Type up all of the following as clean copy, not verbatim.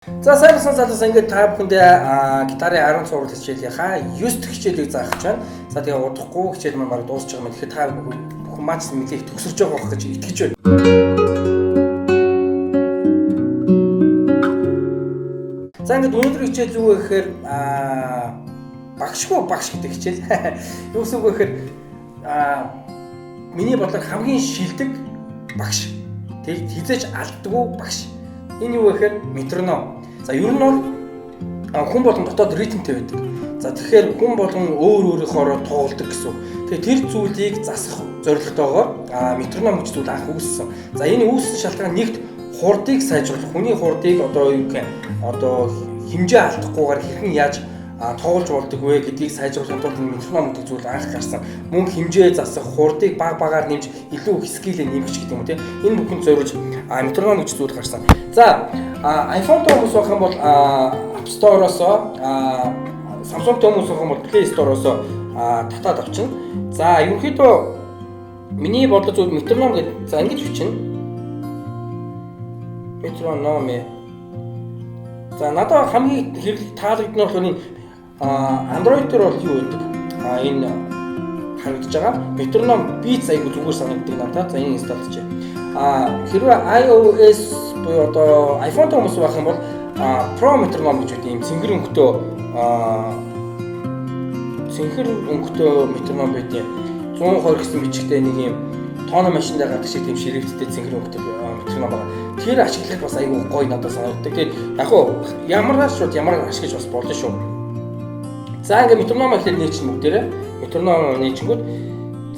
За сайн залуус ингээд та бүхэндээ гитарын 10 сурвалж хичээлийнхаа 9 дахь хичээлийг заах гэж байна. За тэгээ удахгүй хичээл маань баг дуусч байгаа юм. Тэгэхээр та бүхэн маань нэлээд төгсөрж байгаа байх гэж итгэж байна. За ингээд өнөөдрийн хичээл юу вэ гэхээр багш гэдэг хичээл. Юу гэсэн үг вэ гэхээр миний бодлоор хамгийн шилдэг багш. Тэг хизээж алддаггүй багш. Энэ юу вэ гэхээр метроном. За ер нь бол хүн болгон дотоод ритмтэй байдаг. За тэгэхээр хүн болгон өөрийнхөөроо тоглодог гэсэн. Тэгээ тэр зүйлийг засах зорилготойгоор метроном гэж зүйл анх үүссэн. За энэ үүссэн шалтгаан нэгт хурдыг сайжруулах. Хүний хурдыг одоо юу гэх хэмжээ алдахгүйгээр хэрхэн яаж тоглож болдог вэ гэдгийг сайжруулахын тулд метроном гэдэг зүйл анх гарсан. Мөн хэмжээ засах, хурдыг багаар нэмж илүү скиллээ нэмэх гэдэг юм тийм. Энэ бүхэнд зориулж метроном гэж зүйл гарсан. За iPhone-тэй хүмүүс байх юм бол App Store-оос, Samsung-тэй хүмүүс байх юм бол Play Store-оос татаад авчна. За ерөнхийдөө миний бодлоо зүйл метроном гэдэг за ингэж бичнэ. Метроном. За надад хамгийн хэрэглэх таалагдсан бол энэ Android дээр бол юу гэдэг? Энэ харагдаж байгаа. Metronome Beats айгу зүгээр санагддаг надад. За энэ инсталл хийе. Хэрвээ iOS буюу одоо iPhone-тэй хүмүүс байх юм бол Pro Metronome гэж үгүй юм цэнгэр өнгөтэй метроном байдаг. 120 гэсэн бичгтэй нэг юм тооно машиндаа гадаг шиг тийм ширхттэй цэнгэр өнгөтэй метроном байгаа. Тэр ашиглах бас айгу гоё надад санагддаг. Тэгээд яг уу ямар ашиглаж бас болно шүү. За ингээд метроном гэхэл нээчих бүгдээрээ метроном нээчингүүд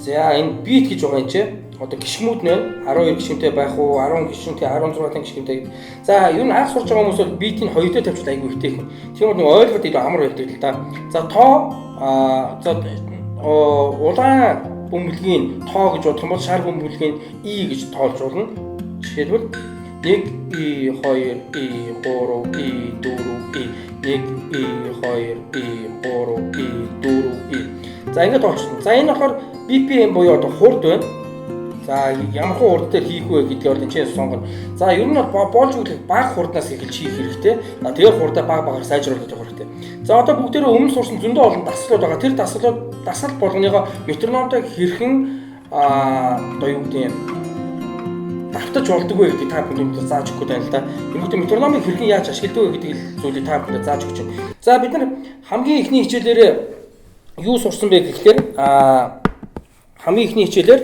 за энэ бит гэж байгаа юм чи одоо гişгмүүд нэ 12 гişгмтэй байх уу 10 гişгмтэй 16 гişгмтэй. За ер нь анх сурч байгаа хүмүүс бол битийг хоёртой тавьчихад айгүй ихтэйхэн. Тийм бол ойлгоход илүү амар байдаг л да. За тоо улаан бөмбөлгийн тоо гэж бодох юм бол шар бөмбөлгийн и гэж тоолж болно. Жишээлбэл 1 и 2 и 3 и 4 и 1 и 2 и 3 и 4 и. За ингэ тоолчихсон. За энэ болохоор BPM буюу одоо хурд байна. За ямар хурд дээр хийх вэ гэдгийг бол энэ сонгоно. За ер нь бол болж үлэх бага хурднаас эхэлж хийх хэрэгтэй. Тэгээ хурдаа багаар сайжруулах хэрэгтэй. За одоо бүгдээрээ өмнө сурсан зөндөө олон дасгалууд байгаа. Тэр дасгал болгоныгоо метрономтой хэрхэн одоо юу гэдэг юм давтаж болдог вэ гэдгийг та бүхэнд зааж өгөх гэдэг юм л да. Ерөнхийдөө метрономыг хэрхэн яаж ашигладаг вэ гэдэг зүйлийг та бүхэнд зааж өгч байна. За бид нар хамгийн ихний хичээлээр юу сурсан бэ гэхээр хамгийн ихний хичээлээр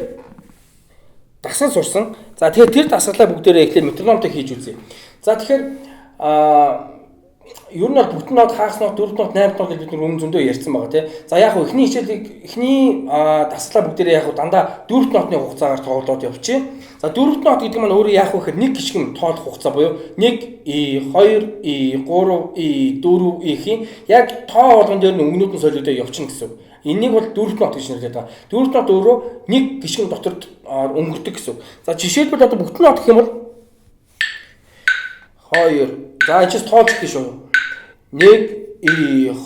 дасгал сурсан. За тэгэхээр тэр дасгалаа бүгдээрээ эхлээд метрономтой хийж үзье. За тэгэхээр ер нь бол бүтэн нот, хагас нот, дөрөв нот, 8 нот гэж бид өмнө зөндөө ярьсан байгаа тийм. За яг хөө эхний дасгалаа бүгдээрээ яг хөө дандаа 4 нотны хугацаагаар тоглоод явчих. За 4 нот гэдэг нь өөрөө яг хөө гэхээр 1 гişгэн тоолох хугацаа буюу 1 и 2 и 3 и 4 и-ийн яг тоо болгон дээр нь өнгөнүүд нь солигдоод явчихна гэсэн. Энийг бол 4 нот гэж нэрлэдэг байгаа. 4 нот өөрөө 1 гişгэн дотор өнгөрдөг гэсэн. За жишээлбэл одоо бүтэн нот гэх юм бол 2. За энэ ч тоолж гэх шүү. 1 и 2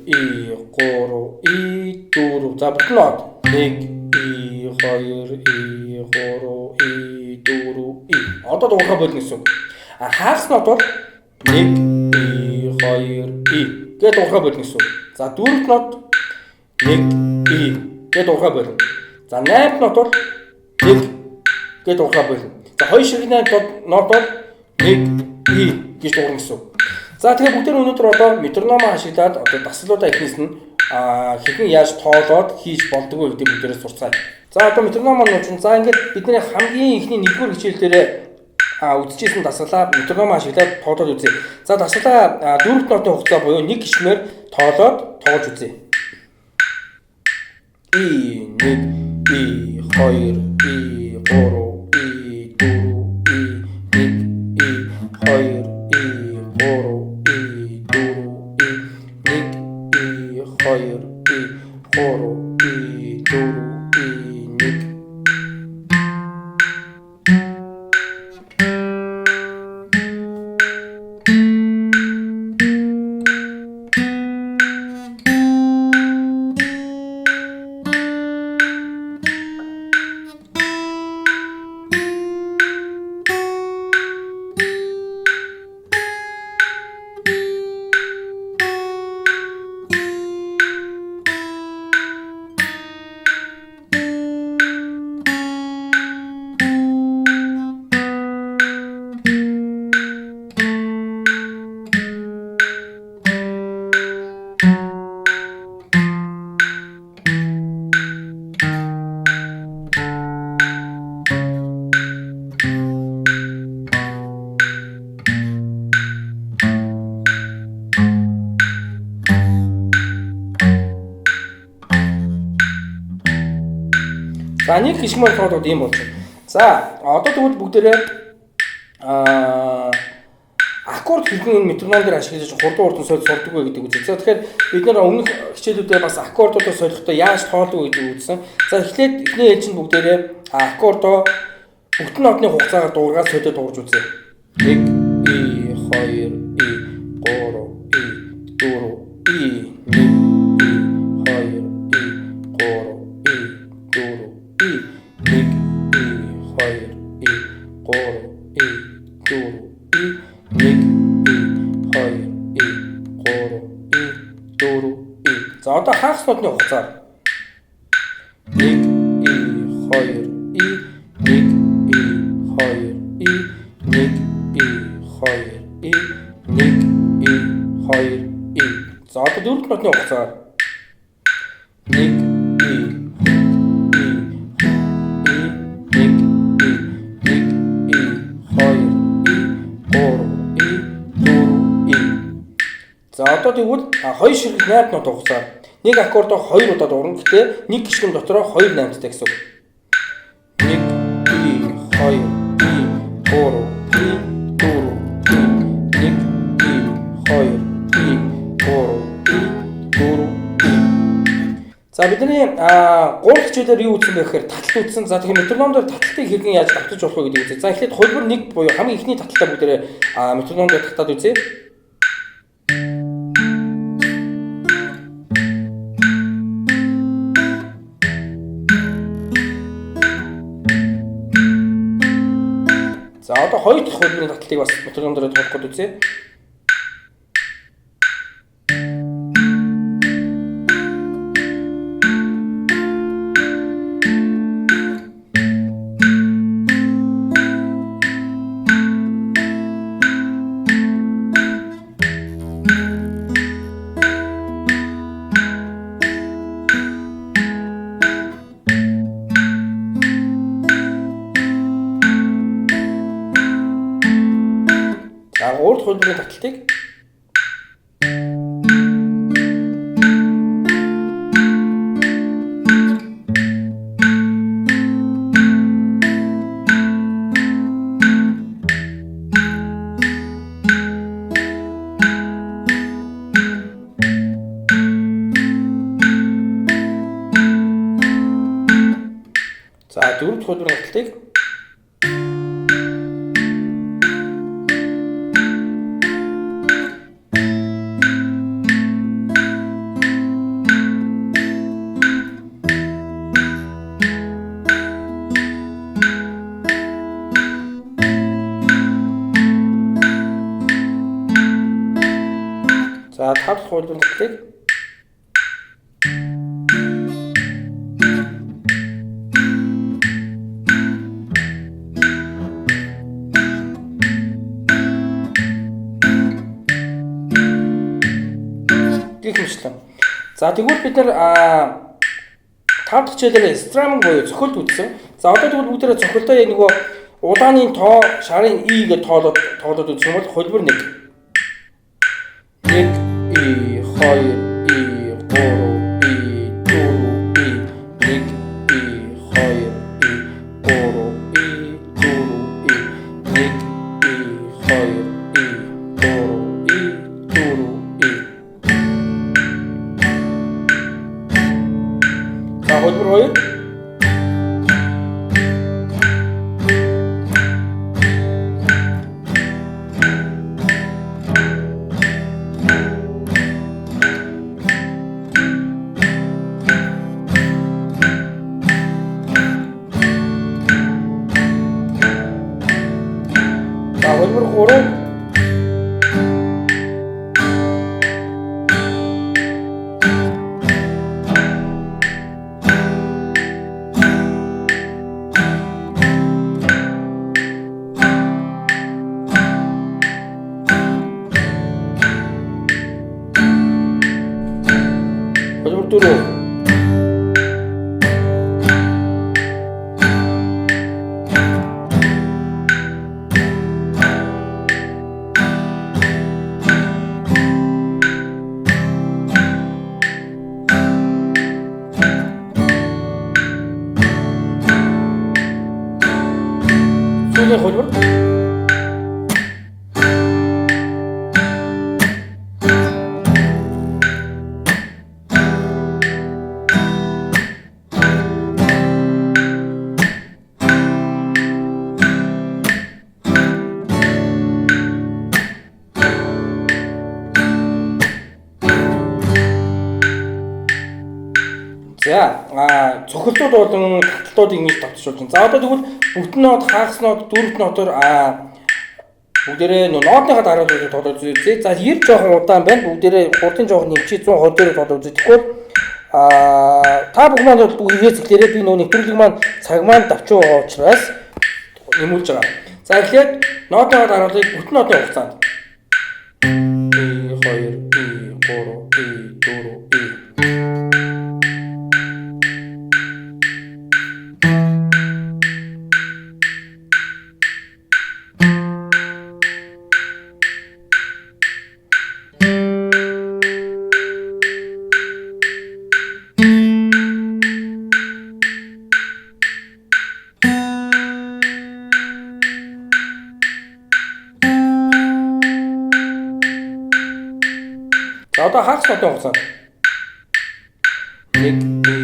и 3 и 4. За бүтэн нот 1 и 2 и 3 и 4 и. Одоо дуурхай болно гэсэн. Хагас нот бол 1 и 2 и гэдэг дуурхай болно гэсэн. За дөрөвт нот 1 и гэдэг дуурхай болно. За 8 нот бол 1 гэдэг дуурхай болно. За 2 шиг 8 нот бол 1 и гэж дуурна гэсэн. За тэгэхээр бүгд өнөөдөр одоо метрономоо ашиглаад одоо дасгалуудаа ихнээс нь хэрхэн яаж тоолоод хийж болдог вэ гэдэг бүгдээрээ сурцгаая. За одоо метрономоо нуучин. За ингээд бидний хамгийн ихний 1-р хичээл дээр үзчихсэн дасгалаа метрономоо ашиглаад тоолоод үзье. За дасгалаа 4 нотын хугацаа буюу 1 гişмээр тоолоод тоглож үзье. И 1 и 2 и 3 и 4 и 1 и 2 За нэг гişмэл тоолууд ийм болж байна. За одоо тэгвэл бүгдээрээ аккорд хэрхэн энэ метроном дээр ашиглаж хурдан хурдан солих сурдаг вэ гэдэг үзье. За тэгэхээр бид нэр өмнөх хичээлүүдээр бас аккордуудыг солихдоо яаж тоолдог гэдэг үзсэн. За эхлээд эхний ээлжинд бүгдээрээ аккордоо бүтэн нотны хугацаагаар дуурайгаад солиод дуурж үзье. 1 2 3 4 За одоо хагас нотны хугацаар 1 2 За одоо дөрөвт нотны хугацаар 1 За одоо тэгвэл хоёр ширхэг 8 нот хугацаар нэг аккордоо 2 удаа дуурна. Гэхдээ нэг гişгэн дотроо 2 8-тай гэсэн үг. 1 2 3 За бидний 3 хичээлээр юу үзсэн бэ гэхээр таталт үзсэн. За тэгэхээр метроном дээр таталтыг хэрхэн яаж давтаж болох вэ гэдэг үзье. За эхлээд хөлбөр 1 буюу хамгийн ихний таталтаа бүгдээрээ метроном дээр татаад үзье. За одоо хоёр дахь хөлбөрийн таталтыг бас метроном дээр тоолох гээд үзье. Урд хөлбөрийн таталтыг За дөрөвт хөлбөрийн таталтыг За тав дахь хөлбөрийн таталтыг гихмэчлэн. За тэгвэл бид нар 5 дахь хичээлээр страминг буюу цохилт үзсэн. За одоо тэгвэл бүгдээрээ цохилтоо яг нөгөө улааны тоо шарын и гэж тоолоод үзсэн бол хөлбөр 1 хөлбөр 2 хөлбөр 3 хөлбөр 4 хөлбөр дараагийн хөлбөр. За цохилтууд болон таталтуудыг ингэж давтчихуулж байна. За одоо тэгвэл бүтэн нот, хагас нот, дөрвөлт нотоор бүгдээрээ нотныхаа дарааллыг тодорхой үзье. За 90 жоохон удаан байна. Бүгдээрээ хурдын жоохон нэмчиж 120 дээр тодорхой үзье. Тэгэхгүй та бүхэн маань бүгд хэлээрээ би нэвтрүүлэг маань цаг маань давчуу байгаа учраас нэмүүлж байгаа. За эхлээд нотныхаа дарааллыг бүтэн нотны хугацаанд за одоо хагас нотны хугацаанд 1 2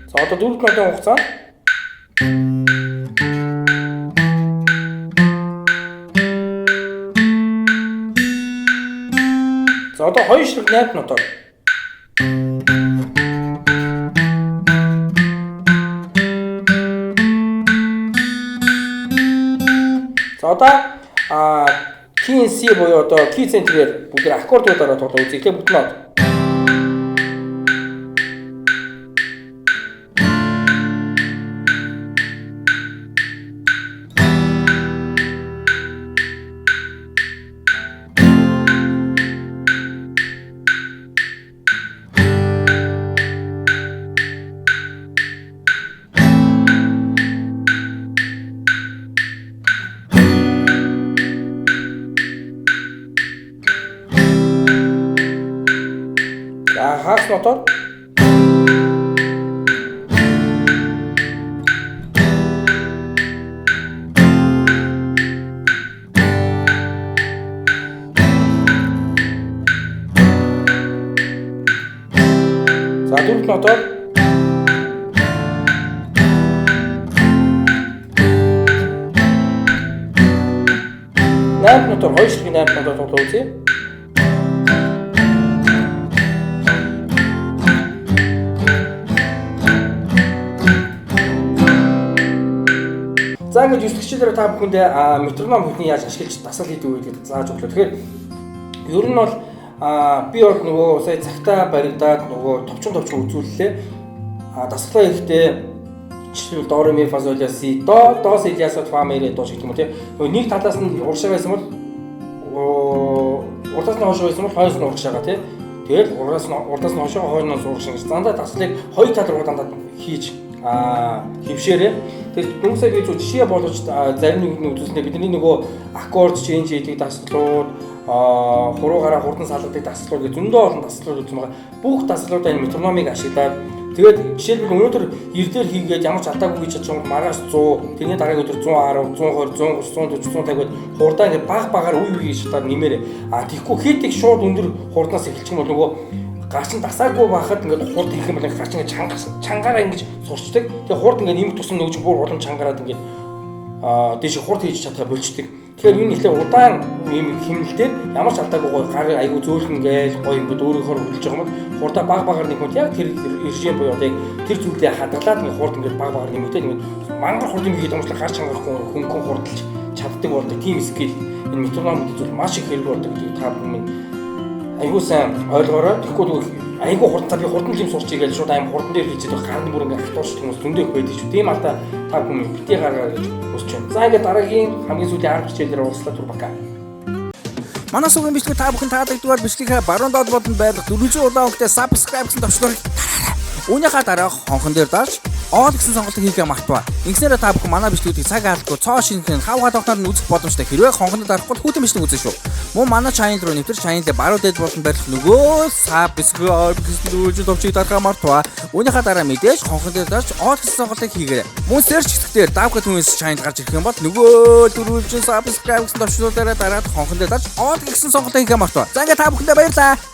за одоо дөрвөлт нотны хугацаанд за одоо хоёр ширхэг 8 нотоор за одоо key C буюу одоо key центрээр бүгд аккордуудаараа тоглож үзье. Тэгэхээр бүтэн нот. Хагас нотоор за дөрвөлт нотоор 8 нотоор хоёр ширхэг 8 нотоор тоглож үзье. За ингэж үсгчдээр та бүхэндээ метроном хүнний яаж ашиглаж дасгал хийдэг вэ гэдгийг зааж өглөө. Тэгэхээр ер нь бол би бол нөгөө сая цагтаа баригдаад нөгөө товчхон үзүүллээ. Дасгалаа хийхдээ жишээлбэл до ре ми фа сол ля си до си ля сол фа ме ре до гэх юм уу тийм. Нөгөө нэг талаас нь урагшаа байсан бол урдаас нь хойш байсан бол хойноос нь урагшаага тийм. Тэгээд урдаас нь хойшоо хойноос урагшаа гэж дандаа дасгалыг хоёр тал руу дандаа хийж хөвшөөрэй. Тэгээд хүмүүсээ би жишээ болгож зарим нэг үзүүлснээр бидний нөгөө аккорд change хийдэг дасгалууд, хуруугаараа хурдан салгадаг дасгалууд гэх зөндөө олон дасгалууд үзсэн байгаа. Бүх дасгалуудаа энэ метрономыг ашиглаад тэгээд жишээлбэл өнөөдөр ирлэр хийгээд ямар ч алдаагүй гэж чадсан маргааш 100, тэрний дараагийн өдөр 110, 120, 130, 140, 150 гээд хурдаа ингээд баг-багаар үе үеийг шатаад нэмээрэй. Тэгэхгүй хийдэг шууд өндөр хурднаас эхэлчих юм бол нөгөө гарч нь дасаагүй байхад ингээд хурд хийх юм бол гарч ингээд чангаараа ингэж сурчдаг. Тэгээ хурд ингээд нэмэх тусам нөгж бүр улам чангаараад ингээд дээш хурд хийж чадхаа болчдөг. Тэгэхээр энэ ихлээр удаан ийм хэмнэлтээр ямар ч алдаагүй гар айгу зөөлхөн гээл гоё ингээд өөрөөхөр хөдөлж байгаа юм бол хурдаа баг-багаар нэмэхэд яг тэр режим буюу яг тэр зүйлээ хадгалаад ингээд хурд ингээд баг-багаар нэмэхдээ ингээд мангар хурд юм хийгээд амжлах гарч чангахгүй хөнгөн хурдалж чаддаг болдог. Тийм скил энэ метроном гэдэг зүйл маш их хэрэг болдог гэдэг та бүхэн айгуу сайн ойлгоорой. Тэгэхгүй айгуу хурдан би хурдан юм сурч игээл шууд аим хурдан дээр хийчихэд гарын бүр ингээд автууш хүмүүс зөндөө байдаг шүү. Тийм алдаа та бүхэн битгий гаргаа гэж хүсэж байна. За ингээд дараагийн хамгийн сүүлийн 10 хичээлээр уулзлаа түр бака. Манай сүгийн бичлэг та бүхэн таалагддагаар бичлэгээ баруун доод бодонд байх 400 улаан өнгөтэй subscribe гэсэн товчгоор Үүнийхээ дараа хонхон дээр дарж оол гэсэн сонголтыг хийхээ мартав. Ингэснээр та бүхэн манай бичлэгүүдийг цаг алдахгүй цоо шинхэн хавгаа тогтноор нь үзэх боломжтой. Хэрвээ хонхонд дарахгүй хүүтэн бичлэг үзэн шүү. Мөн манай channel руу нэвтэр channel-д баруун дээд болон барих нөгөө subscribe гэсэн төвчийг дарахаа мартав. Үүнийхээ дараа мэдээж хонхон дээр дарж оол гэсэн сонголтыг хийгээрэй. Мөн search хэсгээр давхад түнс channel гарч ирэх юм бол нөгөө дөрвөлжин subscribe гэсэн төвчлүүдээр дараад хонхон дээр дарж оол гэсэн сонголтыг хийхээ мартав. За ингээ та бүхэндээ баярлалаа.